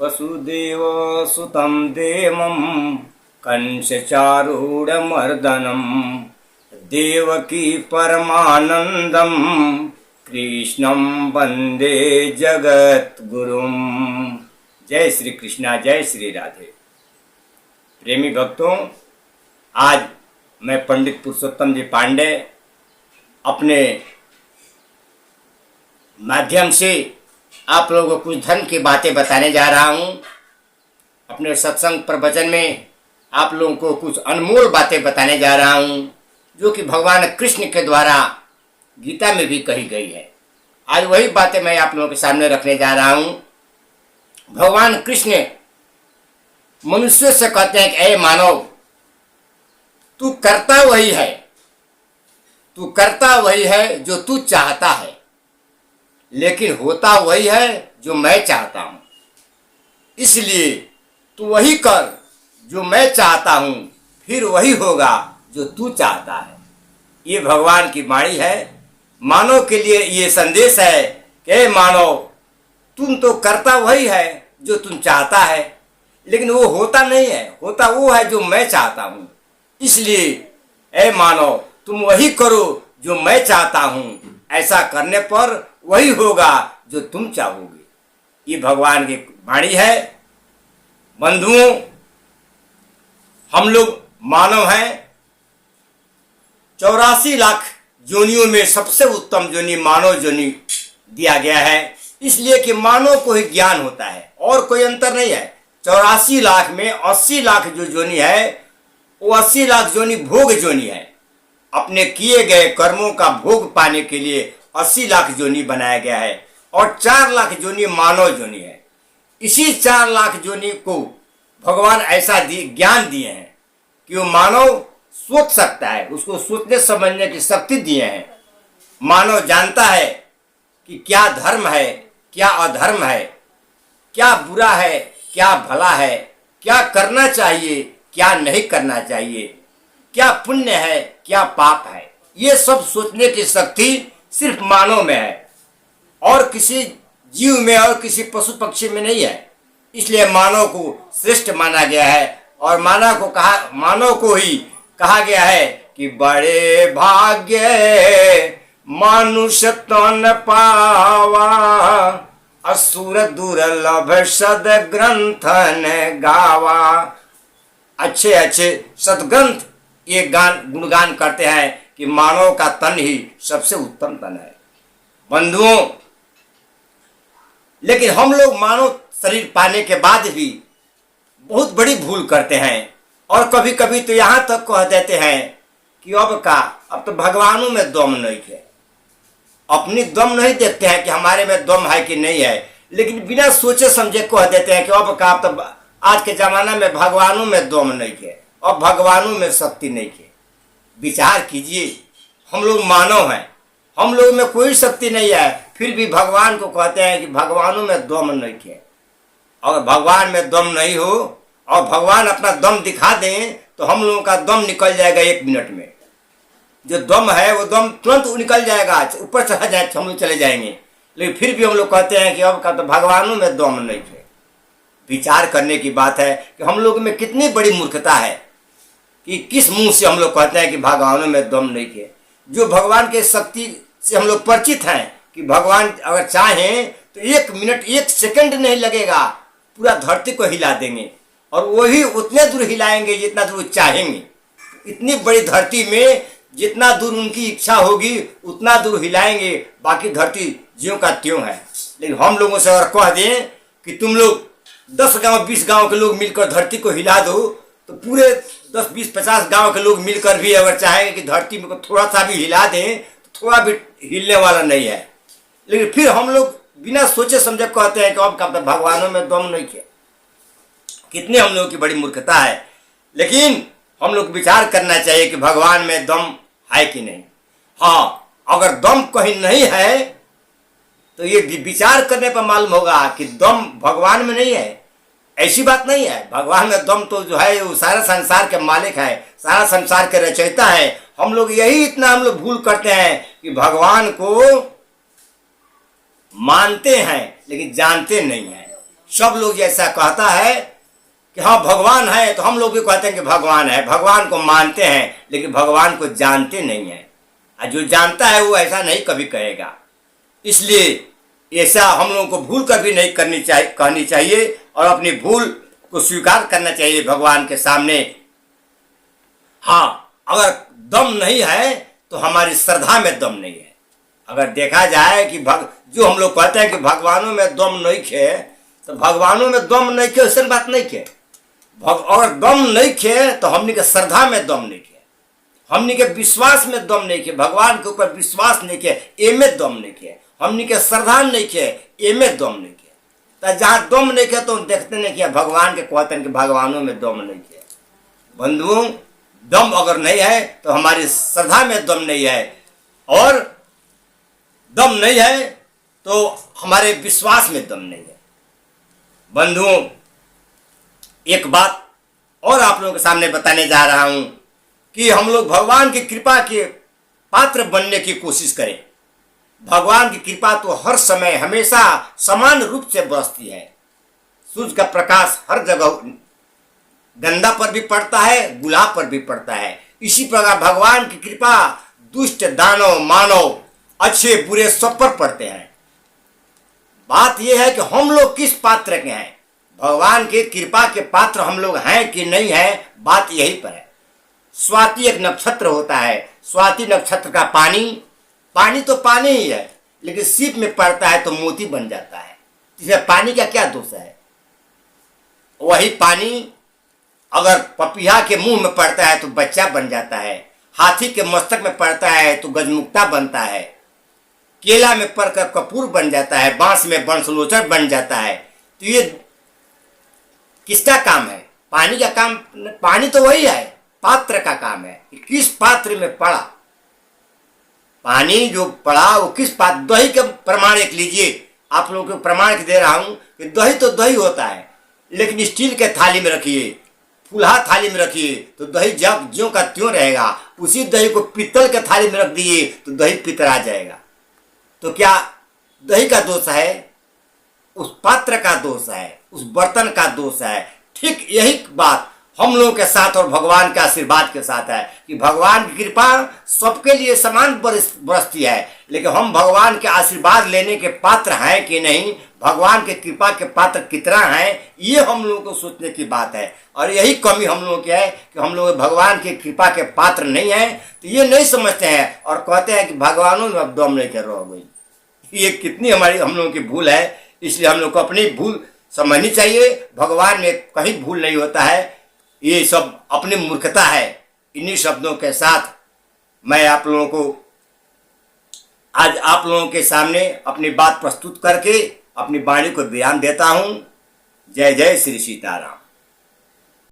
वसुदेव सुतं देवं कंसचारूढमर्दनं देवकी परमानंदम कृष्णं वंदे जगद्गुरुम। जय श्री कृष्णा, जय श्री राधे। प्रेमी भक्तों, आज मैं पंडित पुरुषोत्तम जी पांडे अपने माध्यम से आप लोगों को कुछ धर्म की बातें बताने जा रहा हूँ। अपने सत्संग प्रवचन में आप लोगों को कुछ अनमोल बातें बताने जा रहा हूँ, जो कि भगवान कृष्ण के द्वारा गीता में भी कही गई है। आज वही बातें मैं आप लोगों के सामने रखने जा रहा हूँ। भगवान कृष्ण मनुष्य से कहते हैं कि ऐ मानव, तू करता वही है जो तू चाहता है, लेकिन होता वही है जो मैं चाहता हूं। इसलिए तू वही कर जो मैं चाहता हूं, फिर वही होगा जो तू चाहता है। ये भगवान की वाणी है। मानव के लिए ये संदेश है कि मानव, तुम तो करता वही है जो तुम चाहता है, लेकिन वो होता नहीं है, होता वो है जो मैं चाहता हूं। इसलिए ऐ मानव, तुम वही करो जो मैं चाहता हूं। ऐसा करने पर वही होगा जो तुम चाहोगे। ये भगवान की वाणी है। बंधुओं, हम लोग मानव हैं। 84 लाख योनियों में सबसे उत्तम योनि मानव योनि दिया गया है, इसलिए कि मानव को ही ज्ञान होता है और कोई अंतर नहीं है। 84 लाख में 80 लाख जो योनि है, वो 80 लाख योनि भोग योनि है। अपने किए गए कर्मों का भोग पाने के लिए 80 लाख योनि बनाया गया है और 4 लाख योनि मानव योनि है। इसी 4 लाख योनि को भगवान ऐसा ज्ञान दिए हैं कि वो मानव सोच सकता है, उसको सोचने समझने की शक्ति दिए हैं। मानव जानता है कि क्या धर्म है, क्या अधर्म है, क्या बुरा है, क्या भला है, क्या करना चाहिए, क्या नहीं करना चाहिए, क्या पुण्य है, क्या पाप है। ये सब सोचने की शक्ति सिर्फ मानव में है और किसी जीव में और किसी पशु पक्षी में नहीं है। इसलिए मानव को श्रेष्ठ माना गया है और मानव को ही कहा गया है कि बड़े भाग्य मनुष्य तन पावा, असुर दुर्लभ सद ग्रंथन गावा। अच्छे अच्छे सदग्रंथ ये गुणगान करते हैं कि मानव का तन ही सबसे उत्तम तन है। बंधुओं, लेकिन हम लोग मानव शरीर पाने के बाद भी बहुत बड़ी भूल करते हैं और कभी कभी तो यहां तक कह देते हैं कि अब तो भगवानों में दम नहीं है। अपनी दम नहीं देखते हैं कि हमारे में दम है कि नहीं है, लेकिन बिना सोचे समझे कह देते हैं कि अब तो आज के जमाना में भगवानों में दम नहीं है और भगवानों में शक्ति नहीं है। विचार कीजिए, हम लोग मानव हैं, हम लोग में कोई शक्ति नहीं है, फिर भी भगवान को कहते हैं कि भगवानों में दम नहीं है। अगर भगवान में दम नहीं हो और भगवान अपना दम दिखा दें तो हम लोगों का दम निकल जाएगा 1 मिनट में। जो दम है वो दम तुरंत निकल जाएगा, ऊपर चढ़ा जाए हम लोग चले जाएंगे, लेकिन फिर भी हम लोग कहते हैं कि अब का तो भगवानों में दम नहीं है। विचार करने की बात है कि हम लोग में कितनी बड़ी मूर्खता है कि किस मुंह से हम लोग कहते हैं कि भगवानों में दम नहीं है। जो भगवान के शक्ति से हम लोग परिचित हैं कि भगवान अगर चाहें तो 1 मिनट 1 सेकंड नहीं लगेगा, पूरा धरती को हिला देंगे और वही उतने दूर हिलाएंगे जितना दूर चाहेंगे। इतनी बड़ी धरती में जितना दूर उनकी इच्छा होगी उतना दूर हिलाएंगे, बाकी धरती ज्यों का त्यों है। लेकिन हम लोगों से अगर कह दें कि तुम लोग 10 गांव 20 गांव के लोग मिलकर धरती को हिला दो, तो पूरे 10 20 50 गांव के लोग मिलकर भी अगर चाहेंगे कि धरती को थोड़ा सा भी हिला दें तो थोड़ा भी हिलने वाला नहीं है। लेकिन फिर हम लोग बिना सोचे समझे कहते हैं कि अब का भगवानों में दम नहीं है। कितने हम लोगों की बड़ी मूर्खता है। लेकिन हम लोग विचार करना चाहिए कि भगवान में दम है कि नहीं। हाँ, अगर दम कहीं नहीं है तो ये विचार करने पर मालूम होगा कि दम भगवान में नहीं है। ऐसी बात नहीं है। भगवान में दम तो जो है वो सारा संसार के मालिक है, सारा संसार के रचयिता है। हम लोग यही इतना हम लोग भूल करते हैं कि भगवान को मानते हैं लेकिन जानते नहीं हैं, सब लोग जैसा कहता है कि हाँ भगवान है, तो हम लोग भी कहते हैं कि भगवान है, भगवान को मानते हैं, लेकिन भगवान को जानते नहीं हैं। और जो जानता है वो ऐसा नहीं कभी कहेगा। इसलिए ऐसा हम लोगों को भूल कभी नहीं कहनी चाहिए और अपनी भूल को स्वीकार करना चाहिए भगवान के सामने। हाँ, अगर दम नहीं है तो हमारी श्रद्धा में दम नहीं है। अगर देखा जाए कि जो हम लोग कहते हैं कि भगवानों में दम नहीं खे, तो भगवानों में दम नहीं खे ऐसी बात नहीं खे। अगर दम नहीं खे तो हमने के श्रद्धा में दम नहीं खे, हमने के विश्वास में दम नहीं खे, भगवान के ऊपर विश्वास नहीं खे, एमे दम नहीं खे, हमने के श्रद्धा नहीं खे, एमे दम नहीं खे। तो जहाँ दम नहीं खे तो देखते नहीं किया भगवान के कहते हैं कि भगवानों में दम नहीं खे। बंधुओं, दम अगर नहीं है तो हमारी श्रद्धा में दम नहीं है, और दम नहीं है तो हमारे विश्वास में दम नहीं है। बंधुओं, एक बात और आप लोगों के सामने बताने जा रहा हूं कि हम लोग भगवान की कृपा के पात्र बनने की कोशिश करें। भगवान की कृपा तो हर समय हमेशा समान रूप से बरसती है। सूरज का प्रकाश हर जगह गंदा पर भी पड़ता है, गुलाब पर भी पड़ता है। इसी प्रकार भगवान की कृपा दुष्ट, दानव, मानव, अच्छे बुरे सब पर पड़ते हैं। बात यह है कि हम लोग किस पात्र के हैं, भगवान के कृपा के पात्र हम लोग हैं कि नहीं है, बात यही पर है। स्वाति एक नक्षत्र होता है, स्वाति नक्षत्र का पानी तो पानी ही है, लेकिन सीप में पड़ता है तो मोती बन जाता है। इसमें पानी का क्या दोष है? वही पानी अगर पपीहा के मुंह में पड़ता है तो बच्चा बन जाता है, हाथी के मस्तक में पड़ता है तो गजमुक्ता बनता है, केला में पड़कर कपूर बन जाता है, बांस में बंसलोचन बन जाता है। तो ये किसका काम है? पानी का काम। पानी तो वही है, पात्र का काम है। किस पात्र में पड़ा पानी, जो पड़ा वो किस पात्र। दही के प्रमाण एक लीजिए, आप लोगों को प्रमाण दे रहा हूं कि दही तो दही होता है, लेकिन स्टील के थाली में रखिए, फुलहा थाली में रखिए तो दही जब ज्यों का त्यों रहेगा। उसी दही को पीतल के थाली में रख दिए तो दही पितरा जाएगा। तो क्या दही का दोष है? उस पात्र का दोष है, उस बर्तन का दोष है। ठीक यही बात हम लोगों के साथ और भगवान के आशीर्वाद के साथ है कि भगवान की कृपा सबके लिए समान बरसती है, लेकिन हम भगवान के आशीर्वाद लेने के पात्र हैं कि नहीं, भगवान के कृपा के पात्र कितना हैं, ये हम लोगों को सोचने की बात है। और यही कमी हम लोगों की है कि हम लोग भगवान की कृपा के पात्र नहीं हैं, तो ये नहीं समझते हैं और कहते हैं कि भगवानों में अब दम नहीं कर रहा गई। ये कितनी हमारी हम लोगों की भूल है। इसलिए हम लोग को अपनी भूल समझनी चाहिए। भगवान में कहीं भूल नहीं होता है, ये सब अपनी मूर्खता है। इन्हीं शब्दों के साथ मैं आप लोगों को आज आप लोगों के सामने अपनी बात प्रस्तुत करके अपनी वाणी को विराम देता हूँ। जय जय श्री सीताराम।